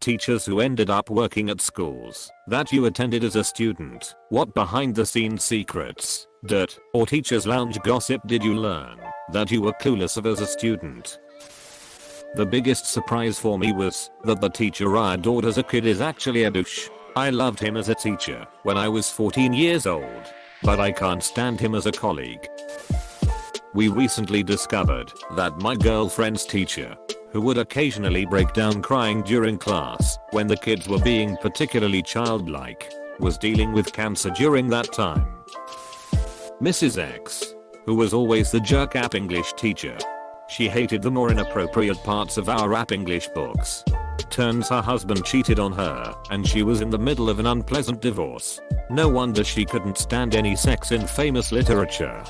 teachers who ended up working at schools that you attended as a student? What behind the scenes secrets, dirt, or teachers lounge gossip did you learn that you were clueless of as a student? The biggest surprise for me was that the teacher I adored as a kid is actually a douche. I loved him as a teacher when I was 14 years old, but I can't stand him as a colleague. We recently discovered that my girlfriend's teacher, who would occasionally break down crying during class when the kids were being particularly childlike, was dealing with cancer during that time. Mrs. X, who was always the jerk app English teacher. She hated the more inappropriate parts of our app English books. Turns her husband cheated on her, and she was in the middle of an unpleasant divorce. No wonder she couldn't stand any sex in famous literature.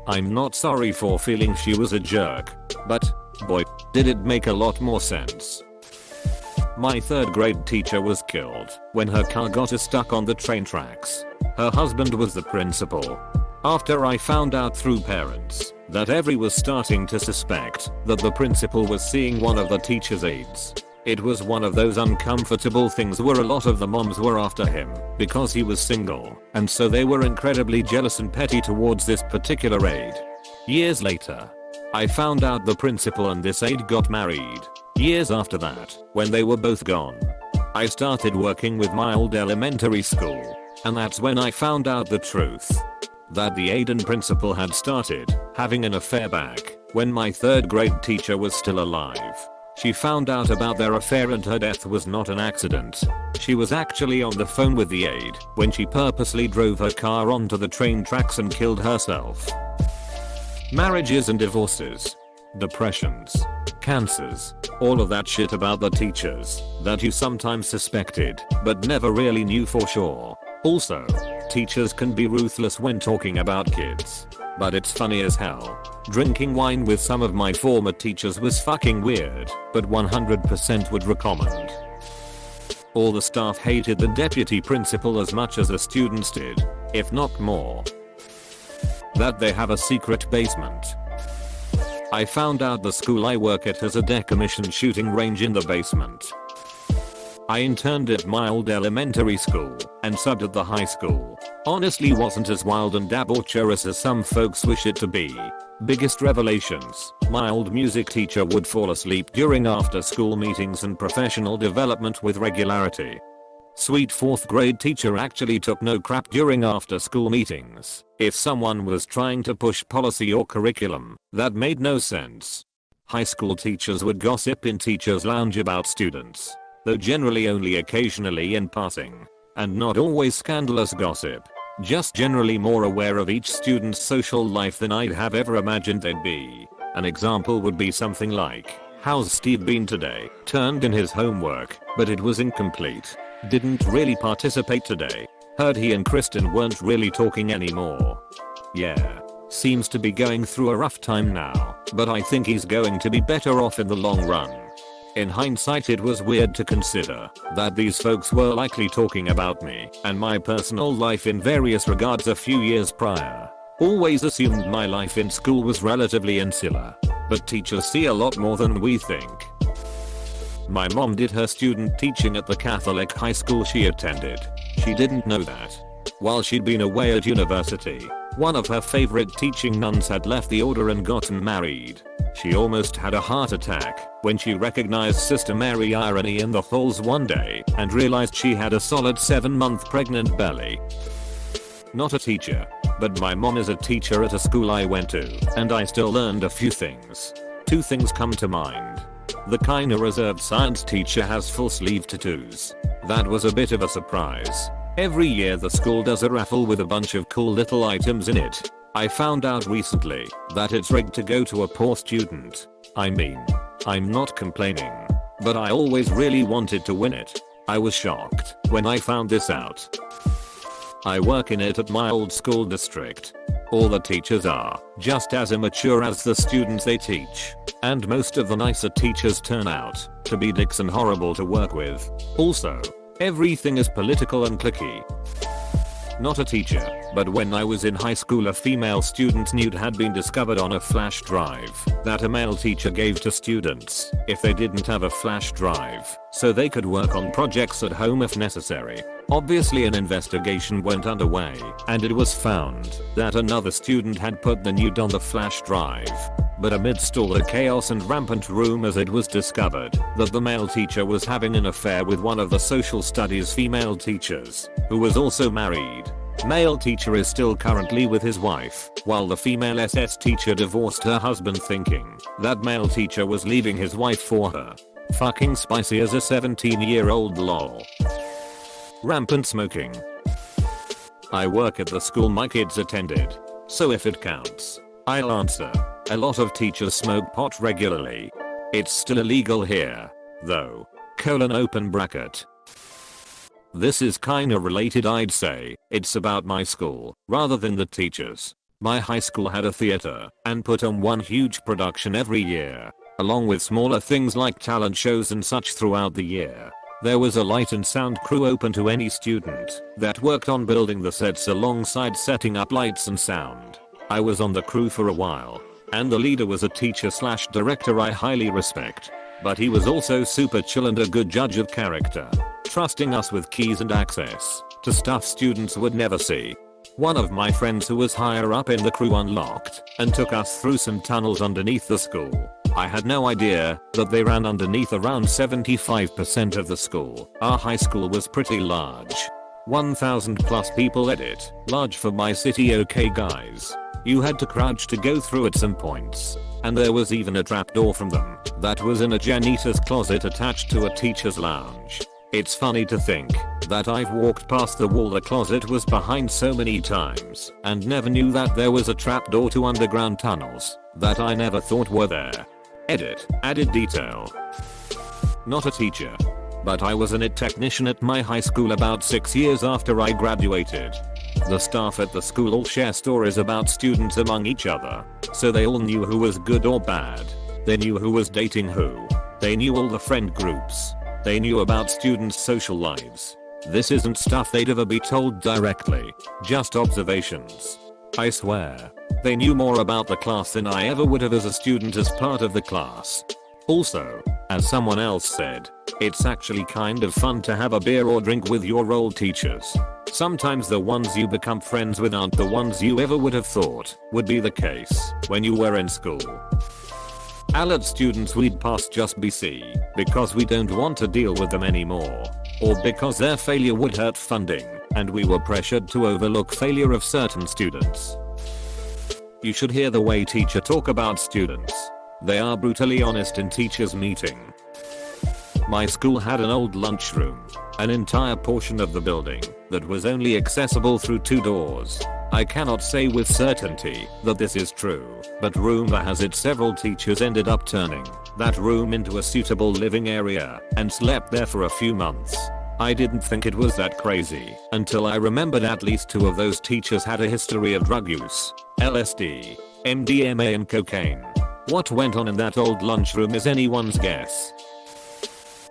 I'm not sorry for feeling she was a jerk, but boy, did it make a lot more sense. My 3rd grade teacher was killed when her car got stuck on the train tracks. Her husband was the principal. After I found out through parents that everyone was starting to suspect that the principal was seeing one of the teacher's aides. It was one of those uncomfortable things where a lot of the moms were after him because he was single, and so they were incredibly jealous and petty towards this particular aide. Years later, I found out the principal and this aide got married. Years after that, when they were both gone, I started working with my old elementary school, and that's when I found out the truth. That the aide and principal had started having an affair back when my 3rd grade teacher was still alive. She found out about their affair and her death was not an accident. She was actually on the phone with the aide when she purposely drove her car onto the train tracks and killed herself. Marriages and divorces, depressions, cancers, all of that shit about the teachers that you sometimes suspected but never really knew for sure. Also, teachers can be ruthless when talking about kids. But it's funny as hell. Drinking wine with some of my former teachers was fucking weird, but 100% would recommend. All the staff hated the deputy principal as much as the students did, if not more. That they have a secret basement. I found out the school I work at has a decommissioned shooting range in the basement. I interned at my old elementary school and subbed at the high school. Honestly wasn't as wild and adventurous as some folks wish it to be. Biggest revelations, my old music teacher would fall asleep during after school meetings and professional development with regularity. Sweet 4th grade teacher actually took no crap during after school meetings. If someone was trying to push policy or curriculum, that made no sense. High school teachers would gossip in teachers' lounge about students, though generally only occasionally in passing. And not always scandalous gossip. Just generally more aware of each student's social life than I'd have ever imagined they'd be. An example would be something like, "How's Steve been today?" Turned in his homework, but it was incomplete. Didn't really participate today. Heard he and Kristen weren't really talking anymore. Yeah. Seems to be going through a rough time now, but I think he's going to be better off in the long run. In hindsight, it was weird to consider that these folks were likely talking about me and my personal life in various regards a few years prior. Always assumed my life in school was relatively insular, but teachers see a lot more than we think. My mom did her student teaching at the Catholic high school she attended. She didn't know that while she'd been away at university, one of her favorite teaching nuns had left the order and gotten married. She almost had a heart attack when she recognized Sister Mary Irony in the halls one day and realized she had a solid 7-month pregnant belly. Not a teacher, but my mom is a teacher at a school I went to, and I still learned a few things. 2 things come to mind. The kinda reserved science teacher has full sleeve tattoos. That was a bit of a surprise. Every year the school does a raffle with a bunch of cool little items in it. I found out recently that it's rigged to go to a poor student. I mean, I'm not complaining, but I always really wanted to win it. I was shocked when I found this out. I work in it at my old school district. All the teachers are just as immature as the students they teach, and most of the nicer teachers turn out to be dicks and horrible to work with. Also, everything is political and cliquey. Not a teacher, but when I was in high school a female student's nude had been discovered on a flash drive that a male teacher gave to students if they didn't have a flash drive, so they could work on projects at home if necessary. Obviously an investigation went underway, and it was found that another student had put the nude on the flash drive. But amidst all the chaos and rampant rumors it was discovered that the male teacher was having an affair with one of the social studies female teachers, who was also married. Male teacher is still currently with his wife, while the female SS teacher divorced her husband thinking that male teacher was leaving his wife for her. Fucking spicy as a 17-year-old lol. Rampant smoking. I work at the school my kids attended, so if it counts, I'll answer. A lot of teachers smoke pot regularly. It's still illegal here, though. Open bracket. This is kinda related I'd say. It's about my school, rather than the teachers. My high school had a theater, and put on one huge production every year, along with smaller things like talent shows and such throughout the year. There was a light and sound crew open to any student that worked on building the sets alongside setting up lights and sound. I was on the crew for a while, and the leader was a teacher/director I highly respect. But he was also super chill and a good judge of character, trusting us with keys and access to stuff students would never see. One of my friends who was higher up in the crew unlocked and took us through some tunnels underneath the school. I had no idea that they ran underneath around 75% of the school. Our high school was pretty large. 1,000 plus people. Edit. Large for my city, okay guys. You had to crouch to go through at some points, and there was even a trapdoor from them that was in a janitor's closet attached to a teacher's lounge. It's funny to think that I've walked past the wall the closet was behind so many times and never knew that there was a trapdoor to underground tunnels that I never thought were there. Edit. Added detail. Not a teacher, but I was an IT technician at my high school about 6 years after I graduated. The staff at the school all share stories about students among each other, so they all knew who was good or bad. They knew who was dating who. They knew all the friend groups. They knew about students' social lives. This isn't stuff they'd ever be told directly, just observations. I swear, they knew more about the class than I ever would have as a student as part of the class. Also, as someone else said, it's actually kind of fun to have a beer or drink with your old teachers. Sometimes the ones you become friends with aren't the ones you ever would have thought would be the case when you were in school. Alert students we'd pass just BC because we don't want to deal with them anymore, or because their failure would hurt funding and we were pressured to overlook failure of certain students. You should hear the way teachers talk about students. They are brutally honest in teachers' meeting. My school had an old lunchroom, an entire portion of the building that was only accessible through 2 doors. I cannot say with certainty that this is true, but rumor has it several teachers ended up turning that room into a suitable living area and slept there for a few months. I didn't think it was that crazy until I remembered at least 2 of those teachers had a history of drug use, LSD, MDMA and cocaine. What went on in that old lunchroom is anyone's guess.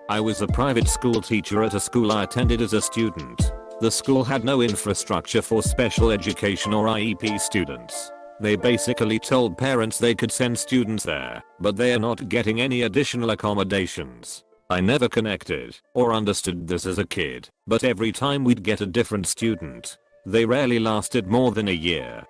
I was a private school teacher at a school I attended as a student. The school had no infrastructure for special education or IEP students. They basically told parents they could send students there, but they are not getting any additional accommodations. I never connected or understood this as a kid, but every time we'd get a different student, they rarely lasted more than a year.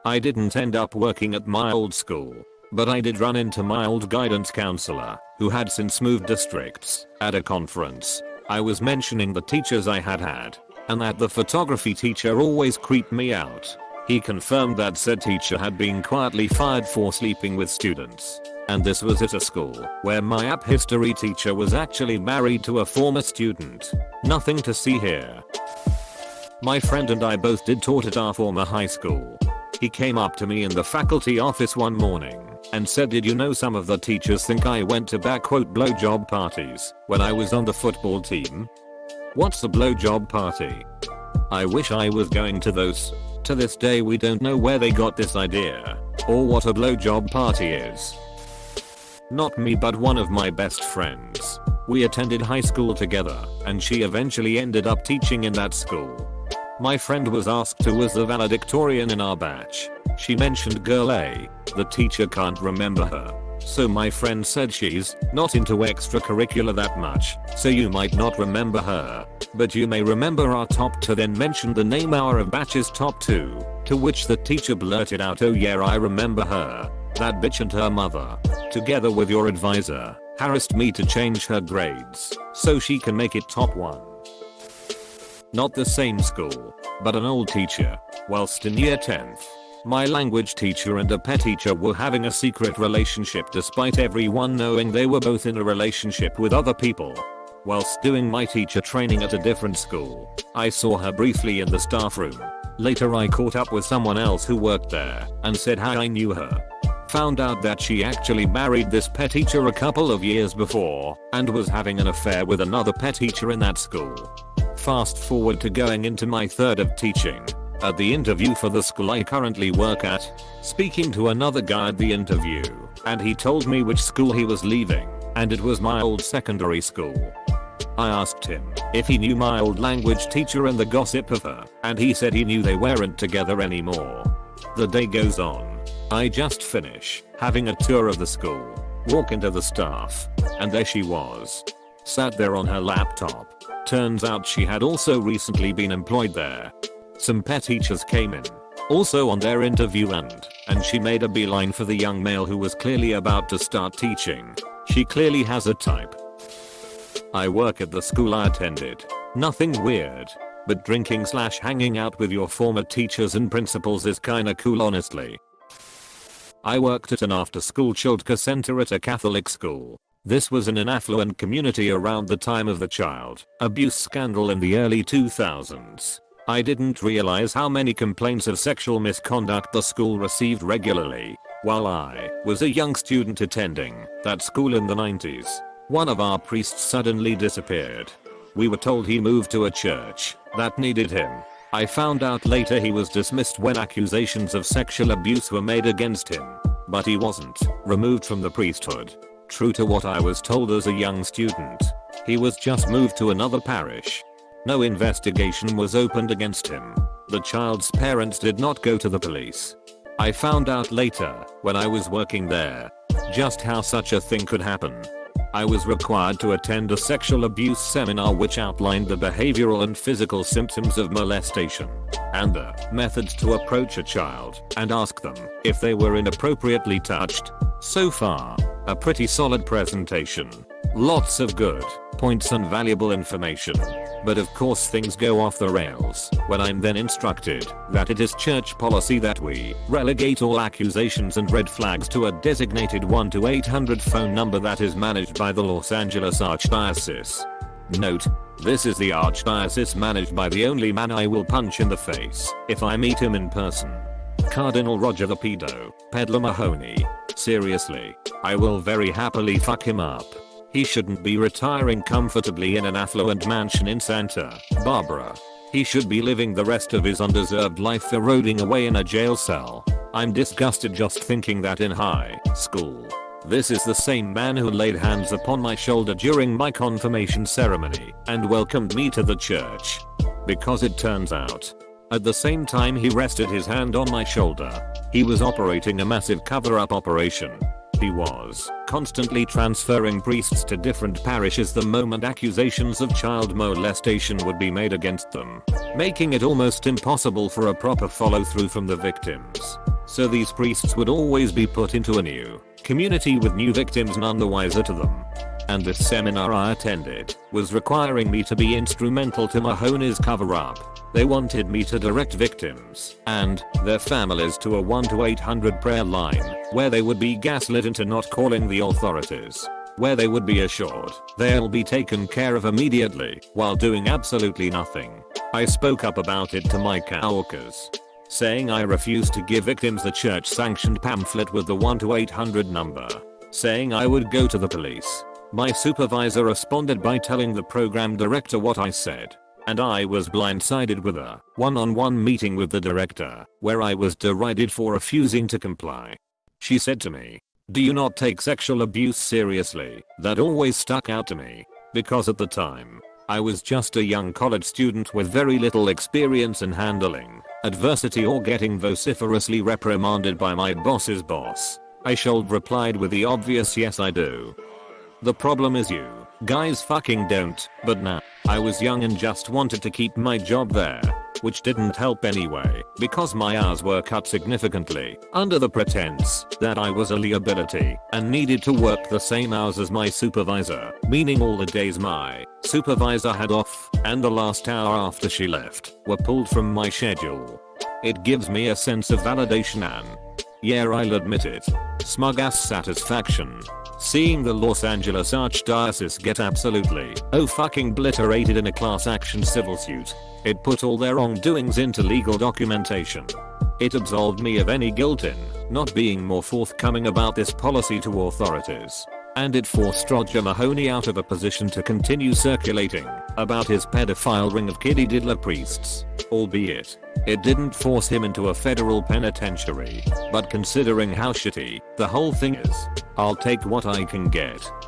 I didn't end up working at my old school, but I did run into my old guidance counselor, who had since moved districts, at a conference. I was mentioning the teachers I had had, and that the photography teacher always creeped me out. He confirmed that said teacher had been quietly fired for sleeping with students, and this was at a school where my app history teacher was actually married to a former student. Nothing to see here. My friend and I both did taught at our former high school. He came up to me in the faculty office one morning and said, "Did you know some of the teachers think I went to blowjob parties when I was on the football team?" What's a blowjob party? I wish I was going to those. To this day we don't know where they got this idea, or what a blowjob party is. Not me, but one of my best friends. We attended high school together, and she eventually ended up teaching in that school. My friend was asked who was the valedictorian in our batch. She mentioned girl A. The teacher can't remember her. So my friend said she's not into extracurricular that much, so you might not remember her. But you may remember our top 2, then mentioned the name our batch's top 2. To which the teacher blurted out, oh yeah, I remember her. That bitch and her mother, together with your advisor, harassed me to change her grades so she can make it top 1. Not the same school, but an old teacher. Whilst in year 10th, my language teacher and a pet teacher were having a secret relationship despite everyone knowing they were both in a relationship with other people. Whilst doing my teacher training at a different school, I saw her briefly in the staff room. Later I caught up with someone else who worked there and said how I knew her. Found out that she actually married this pet teacher a couple of years before and was having an affair with another pet teacher in that school. Fast forward to going into my 3rd of teaching. At the interview for the school I currently work at, speaking to another guy at the interview, and he told me which school he was leaving, and it was my old secondary school. I asked him if he knew my old language teacher and the gossip of her, and he said he knew they weren't together anymore. The day goes on. I just finish having a tour of the school, walk into the staff, and there she was. Sat there on her laptop. Turns out she had also recently been employed there. Some pet teachers came in, also on their interview and she made a beeline for the young male who was clearly about to start teaching. She clearly has a type. I work at the school I attended. Nothing weird, but drinking/hanging out with your former teachers and principals is kinda cool honestly. I worked at an after-school childcare center at a Catholic school. This was in an affluent community around the time of the child abuse scandal in the early 2000s. I didn't realize how many complaints of sexual misconduct the school received regularly. While I was a young student attending that school in the 90s, one of our priests suddenly disappeared. We were told he moved to a church that needed him. I found out later he was dismissed when accusations of sexual abuse were made against him, but he wasn't removed from the priesthood. True to what I was told as a young student, he was just moved to another parish. No investigation was opened against him. The child's parents did not go to the police. I found out later, when I was working there, just how such a thing could happen. I was required to attend a sexual abuse seminar which outlined the behavioral and physical symptoms of molestation, and the methods to approach a child and ask them if they were inappropriately touched. So far, a pretty solid presentation. Lots of good points and valuable information. But of course things go off the rails when I'm then instructed that it is church policy that we relegate all accusations and red flags to a designated 1-800 phone number that is managed by the Los Angeles Archdiocese. Note, this is the Archdiocese managed by the only man I will punch in the face if I meet him in person. Cardinal Roger the Pedo, Peddler Mahoney. Seriously, I will very happily fuck him up. He shouldn't be retiring comfortably in an affluent mansion in Santa Barbara. He should be living the rest of his undeserved life eroding away in a jail cell. I'm disgusted just thinking that in high school. This is the same man who laid hands upon my shoulder during my confirmation ceremony and welcomed me to the church. Because it turns out, at the same time he rested his hand on my shoulder, he was operating a massive cover-up operation. He was constantly transferring priests to different parishes the moment accusations of child molestation would be made against them, making it almost impossible for a proper follow-through from the victims. So these priests would always be put into a new community with new victims none the wiser to them. And this seminar I attended was requiring me to be instrumental to Mahoney's cover-up. They wanted me to direct victims and their families to a 1-800 prayer line where they would be gaslit into not calling the authorities, where they would be assured they'll be taken care of immediately while doing absolutely nothing. I spoke up about it to my coworkers, saying I refused to give victims the church-sanctioned pamphlet with the 1-800 number, saying I would go to the police. My supervisor responded by telling the program director what I said, and I was blindsided with a one-on-one meeting with the director, where I was derided for refusing to comply. She said to me, "Do you not take sexual abuse seriously?" That always stuck out to me, because at the time, I was just a young college student with very little experience in handling adversity or getting vociferously reprimanded by my boss's boss. I should replied with the obvious yes I do. The problem is you guys fucking don't, but nah. I was young and just wanted to keep my job there, which didn't help anyway because my hours were cut significantly under the pretense that I was a liability and needed to work the same hours as my supervisor, meaning all the days my supervisor had off and the last hour after she left were pulled from my schedule. It gives me a sense of validation and, yeah, I'll admit it, smug ass satisfaction. Seeing the Los Angeles Archdiocese get absolutely fucking obliterated in a class action civil suit. It put all their wrongdoings into legal documentation. It absolved me of any guilt in not being more forthcoming about this policy to authorities. And it forced Roger Mahoney out of a position to continue circulating about his pedophile ring of kiddie diddler priests. Albeit, it didn't force him into a federal penitentiary, but considering how shitty the whole thing is, I'll take what I can get.